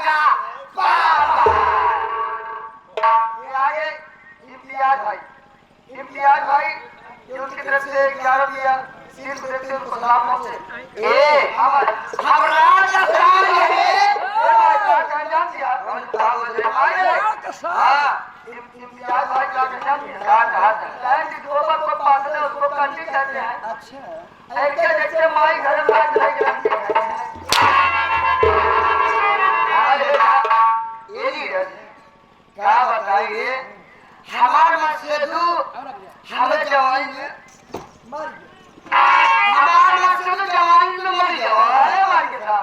का पापा। ये आगे इम्तियाज भाई जो उनकी तरफ से 11 दिया सील को देखते उनको सलाम पहुंचे। ए हम राजस्थान है ए भाई का जान दिया हम कहां बजे आए। हां इम्तियाज भाई का जान दिया कहा था कि गोबर को पासने उसको कंडी कहते हैं। अच्छा ऐसे जैसे माई घर में नहीं रहती है। अरे ये नहीं क्या बताइए हमार मसेदू हमें जवानी में मर गया। हमार मसेदू जवानी में मर गया। अरे मर गया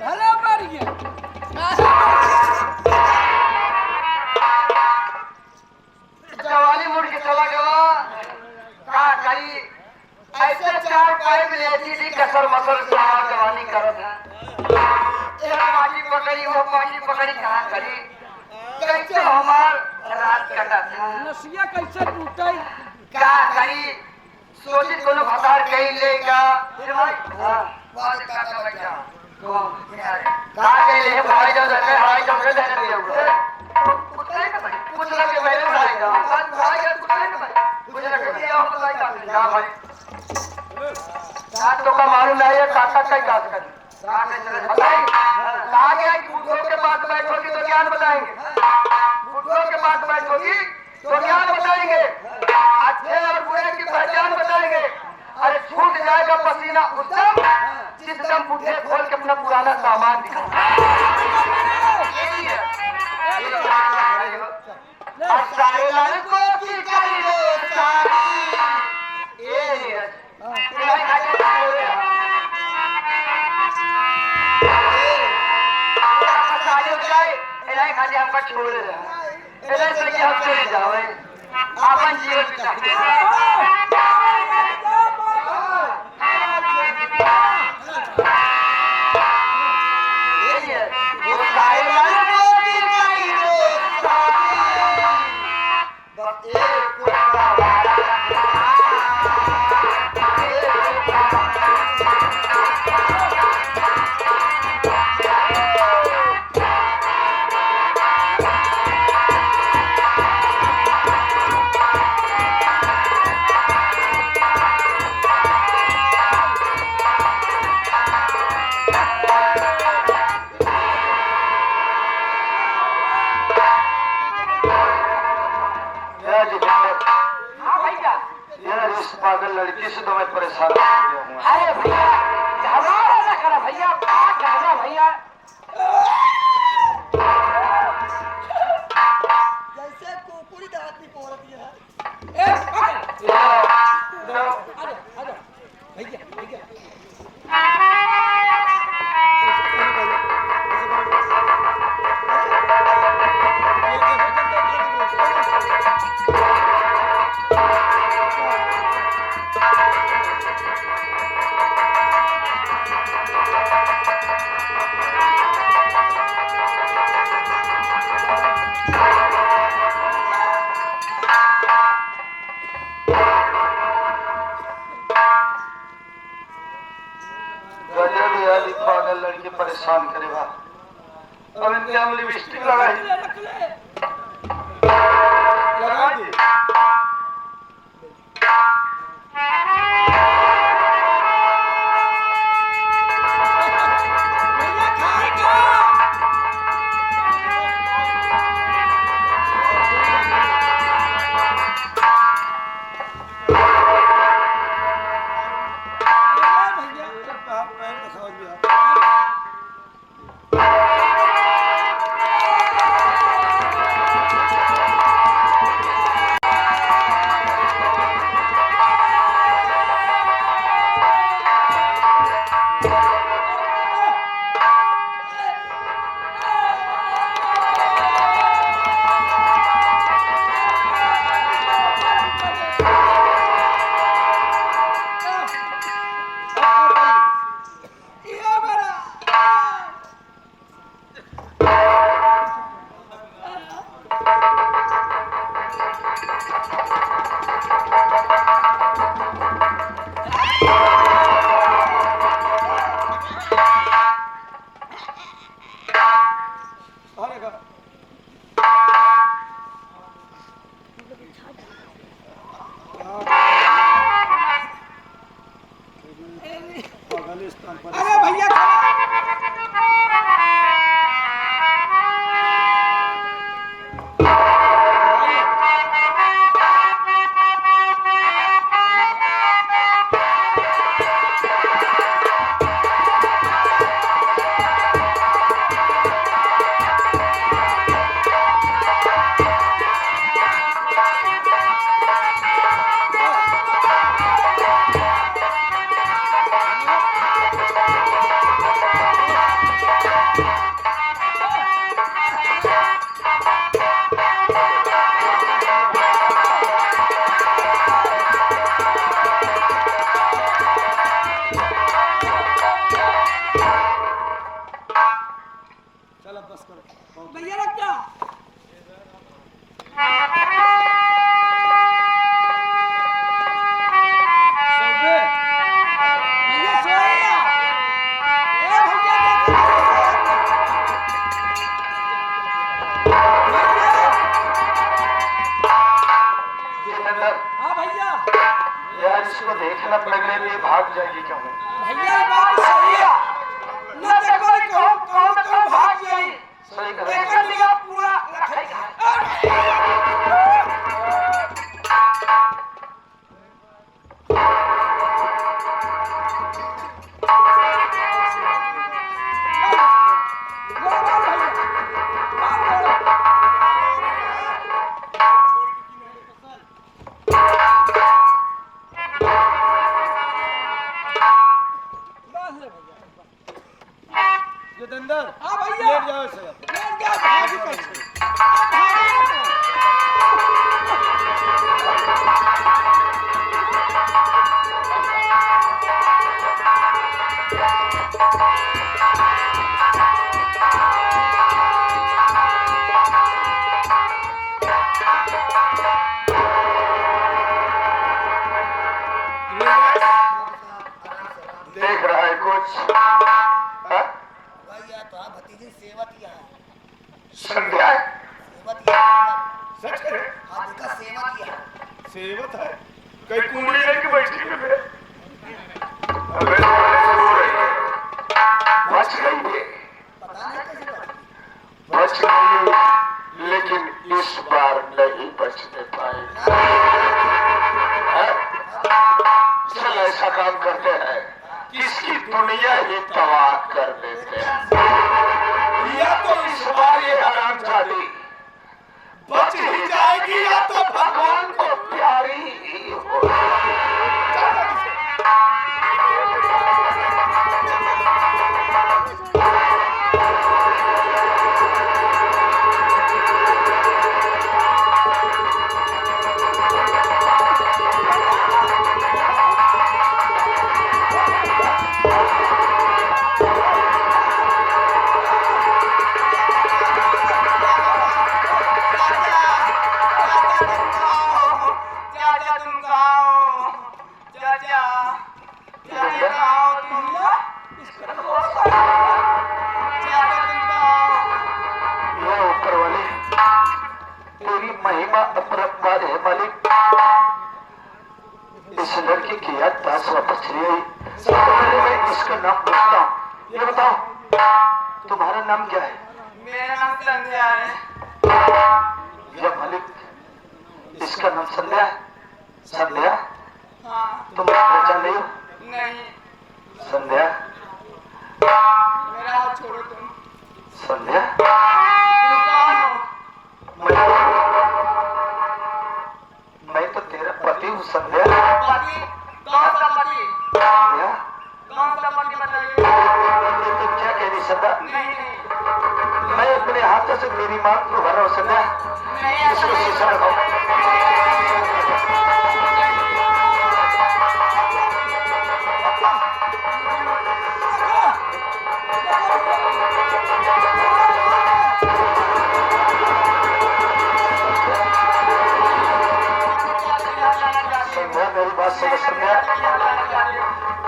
भले मर गया। जवानी मुड़ के चला गया का करी ऐसे चार पाइप लेती थी कसर मसर जवानी करत है। एक पार्टी पकड़ी वो पार्टी पकड़ी कहाँ करी कैसे हमार रात कटा था नसिया कैसे टूटे क्या करी सोची कोनो भतार कहीं लेगा फिर भाई हां बात काका बैठा कौन का के ले भाई जब रखे भाई जब दे दे कुछ नहीं भाई कुछ लगे मेरे भाई का भाई का कुछ नहीं भाई कुछ लगे ये हम भाई का हां भाई रात तो का मालूम नहीं है काका का बात कर बताइए कहा गया कि बुढ़ों के पास बैठोगी तो ज्ञान बताएंगे। बुढ़ों के पास बैठोगी तो ज्ञान बताएंगे। अच्छे और बुरे की पहचान बताएंगे। अरे छूट जाएगा पसीना उद्दम जिस दम बुढ़े खोल के अपना पुराना सामान दिखा। सारे लड़कों की खाली आपका छोड़ रहा है सही हम चले जाओ अपन जीवन बिता पागल लड़की से तो मैं परेशान हो गया हूँ। अरे भैया झगड़ा ना करा भैया बात कहना भैया जैसे कुकुरी आदमी को औरत है। भैया भैया लड़के परेशान करेगा अब इनके हम लिपस्टिक लगाए लगा दी जोगिंदर हाँ भैया यार इसको देखना पड़ेगा, ये भाग जाएगी क्यों? भैया ये बात तो सही है न देखो रे कौन कौन कौन भाग जाई सही कर एक निगाह पूरा रखेगा जोगिंदर हाँ भैया लेट जाओ इसे। लेट गया भाग कैसे अब भागेगा देख रहा है कुछ? हाँ? भैया तो आप भतीजी सेवतिया है संध्या है? सेवतिया सच करे हाँ देखा सेवतिया सेवत है कई कुंबड़ी लेके बैठी है बे। अबे शुरू हो रही है। बच गई है, पता नहीं कैसे बच गई, लेकिन इस बार नहीं बचने पाएगी। हाँ? चल ऐसा काम करते हैं, इसकी दुनिया ही तबाह कर देते हैं। या तो इस बार ये हरामजादी बच ही जाएगी या तो भगवान को प्यारी ही होगी। अपराध है मालिक। इस लड़की की याद पास वापस चली आई। सबसे पहले मैं इसका नाम पूछता हूँ। ये बताओ तुम्हारा नाम क्या है? मेरा नाम संध्या है। या मालिक इसका नाम संध्या है? संध्या हाँ तुम पहचान नहीं हो? नहीं संध्या मेरा हाथ छोड़ो तुम संध्या कौन हो? मैं तो तेरा पति हूँ संध्या। पति कौन सा पति संध्या कौन सा पति बताइए? ये तो क्या कह रही संध्या? नहीं मैं अपने हाथों से मेरी मां को भरा हूँ संध्या। नहीं ऐसा इसको नहीं शीशा लगाओ। संध्या मेरी बात समझ संध्या।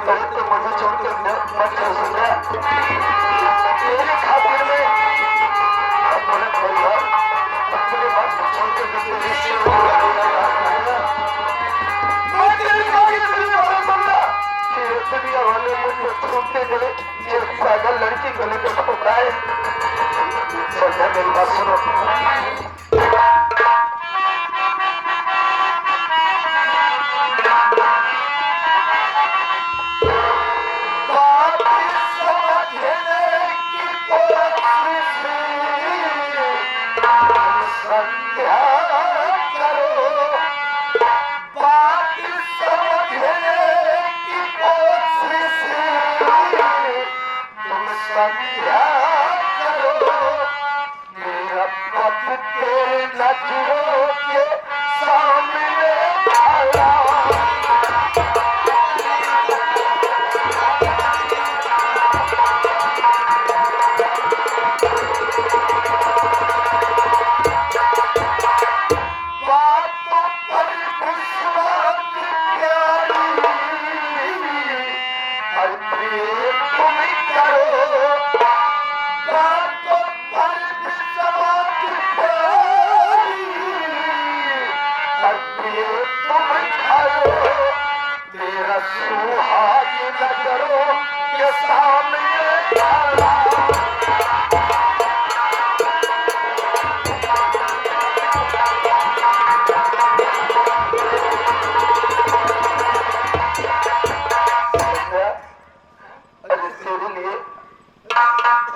पहले तो मुझे छोड़ के मत जाओ संध्या। तेरे खातिर में अपने परिवार अपने बात को छोड़ के तेरे से मैं तेरी आगे तेरी बात सुनना। तेरे दुनिया वाले मुझे छूटते गए ये पागल लड़की को लेकर ठोकाए। संध्या मेरी बात सुनो। मेरा पति मेरा सुहाग नजरों के सामने आया। तेरे लिए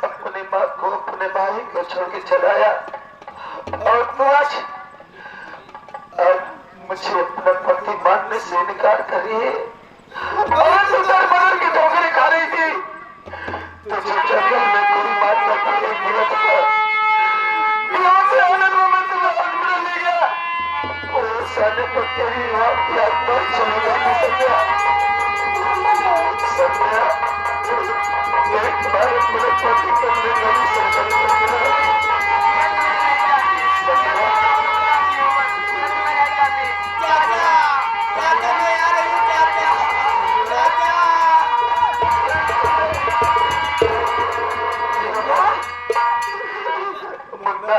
अपने माँ को अपने भाई को छोड़ के चलाया और तू आज मुझे अपना पति मानने से इनकार कर रही है। और तू दरबार की ठोकरें खा रही थी। तुझे जंगल में तेरी बात करते हुए मिला था। यहाँ से आनंद में मैं तुम्हें अलविदा ले गया। और साले को तेरी रात की आत्मा चलेगा नहीं सकता। संध्या एक बार अपने पति को नहीं सकता। मुन्ना मुन्ना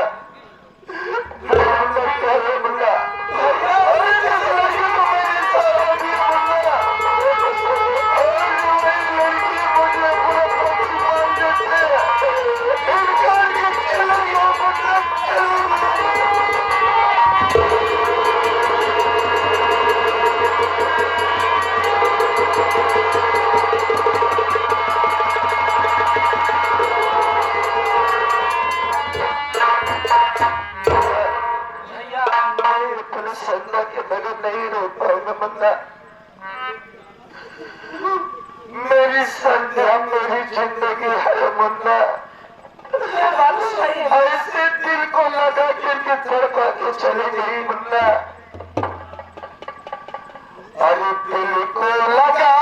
संध्या के बगैर नहीं रह पाऊंगा मुन्ना। मेरी संध्या मेरी जिंदगी है मुन्ना। ऐसे दिल को लगा करके तड़पा के चली गई मुन्ना। अरे दिल को लगा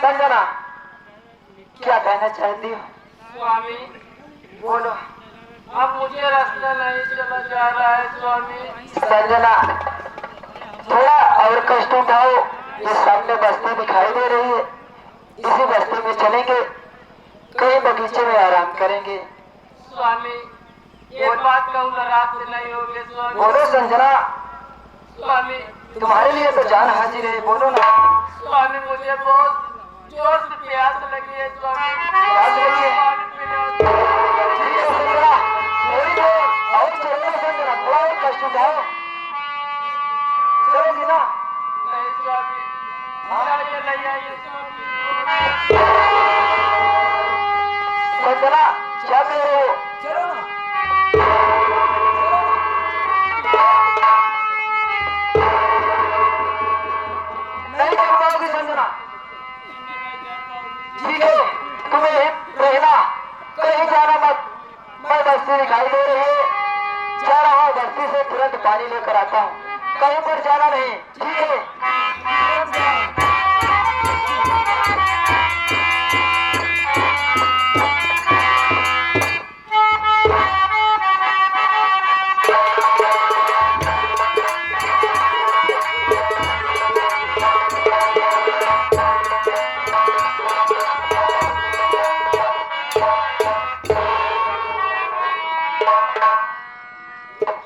संजना, क्या कहना चाहती हो? स्वामी बोलो। अब मुझे रास्ता नहीं चला जा रहा है स्वामी। संजना, थोड़ा और कष्ट उठाओ। ये सामने बस्ती दिखाई दे रही है, इसी बस्ती में चलेंगे, कहीं बगीचे में आराम करेंगे। स्वामी एक बात कहूँ नाराज नहीं होगे स्वामी। बोलो संजना, स्वामी तुम्हारे लिए तो जान हाजिर है, बोलो ना। स्वामी मुझे बहुत जोर से प्यास लगी है स्वामी। प्यास लगी है? पानी पिलाओ। ठीक है संजना, थोड़ी देर और चलो संजना, थोड़ा और कष्ट उठाओ, चलोगी ना? नहीं स्वामी जाइए नहीं आइए स्वामी। संजना, क्या कह रहे हो? चलो ना। नहीं कर पाओगी संजना? ठीक है, तुम्हें रहना, कहीं जाना मत। मैं बस्ती दिखाई दे रही है, जा रहा हूँ, बस्ती से तुरंत पानी लेकर आता हूँ, कहीं पर जाना नहीं, ठीक है?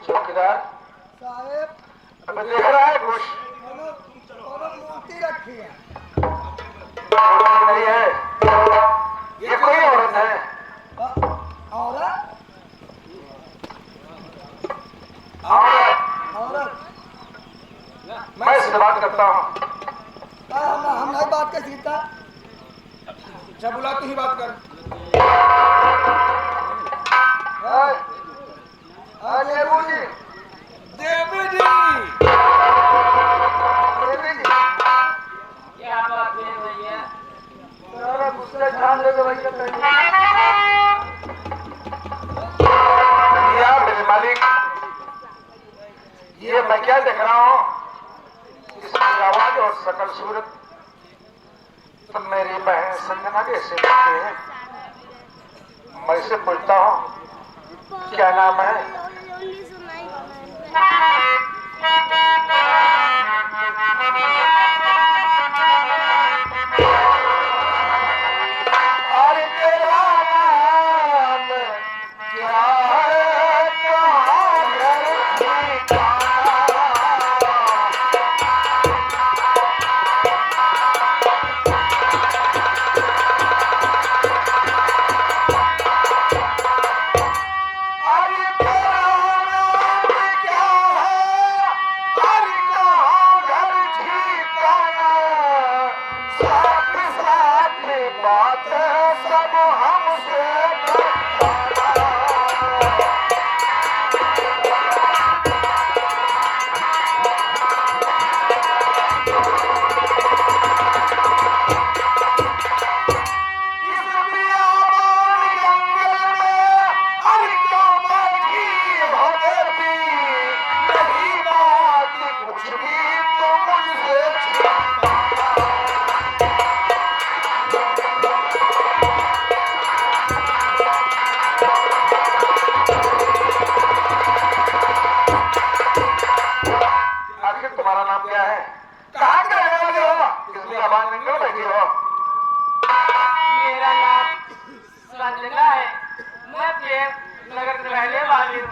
चौकीदार साहेब, अब देख रहा है कुछ मूर्ति रखी है। नहीं है, ये कोई औरत है। औरत औरत, औरत मैं इससे बात करता हूँ। हम नहीं बात कर सीखता। अच्छा बुला, तू ही बात कर। देवू जी, देवी जी, देवी जी, क्या बात है भैया? जरा गुस्से ध्यान दे दो भैया। या मेरे मालिक, ये मैं क्या देख रहा हूँ? इसकी आवाज और सकल सूरत तो मेरी बहन संजना कैसे लगती है? मैं इसे पूछता हूँ, क्या नाम है? अरे तेरा नाम क्या है? कहाँ घर ठिकाना? अरे तेरा नाम क्या है? अरे कहाँ घर ठिकाना? साथ साथ बात सब हमसे बताना। इस बियाबान जंगल में अरे क्यों बैठी हो देवी? नहीं बात कुछ भी तो मुझसे छिपाना। आखिर तुम्हारा नाम क्या है? कहाँ के रहने वाले हो? किस बियाबान जंगल में बैठी हो? मेरा नाम संजना है। मैं प्रेम नगर में रहने वाली हूँ।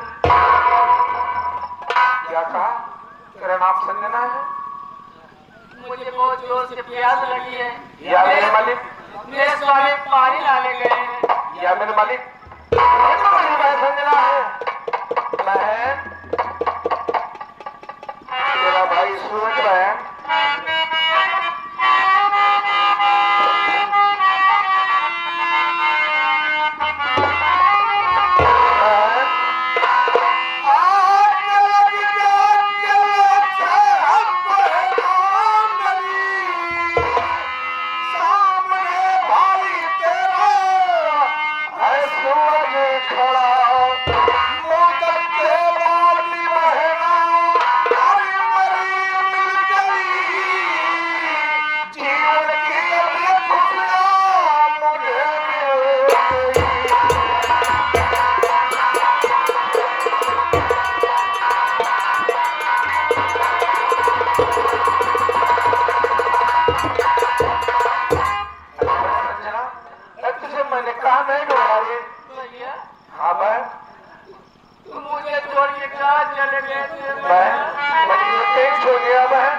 क्या कहा? तेरा नाम संजना है? मुझे बहुत जोर से प्यास लगी है। या मेरे मालिक, मेरे स्वामी पानी लाने गए हैं। या मेरे मालिक, ये तो मेरी बहन संजना है। बहन, तेरा भाई सूरज बहन, सामने भाई तेरा है यहाँ नहीं बोला रे। भैया हाँ बहन, तुम मुझे छोड़ के कहाँ चले गए थे बहन कहीं छो गया बहन।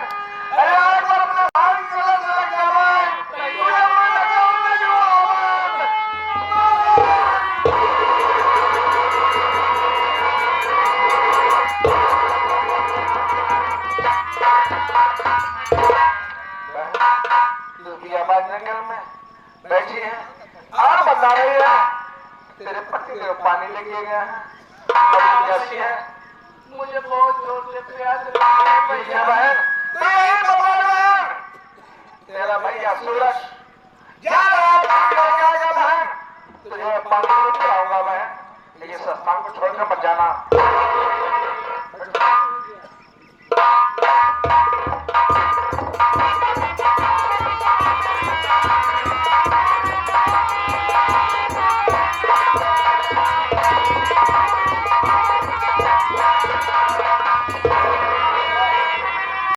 अरे आज मैं अपना भाई चला चला गया बहन। मुझे मन लगा मैं जो जंगल में बैठी है और बता रही है तेरे पति को पानी लेके गया है। कैसी है? मुझे बहुत जोर से प्यास लगी है भैया। बहन तो यही बता बहन, तेरा भैया सूरज जा रहा पानी लेके आएगा बहन। तुझे पानी लेके आऊंगा बहन, लेकिन सस्तान को छोड़कर मत जाना।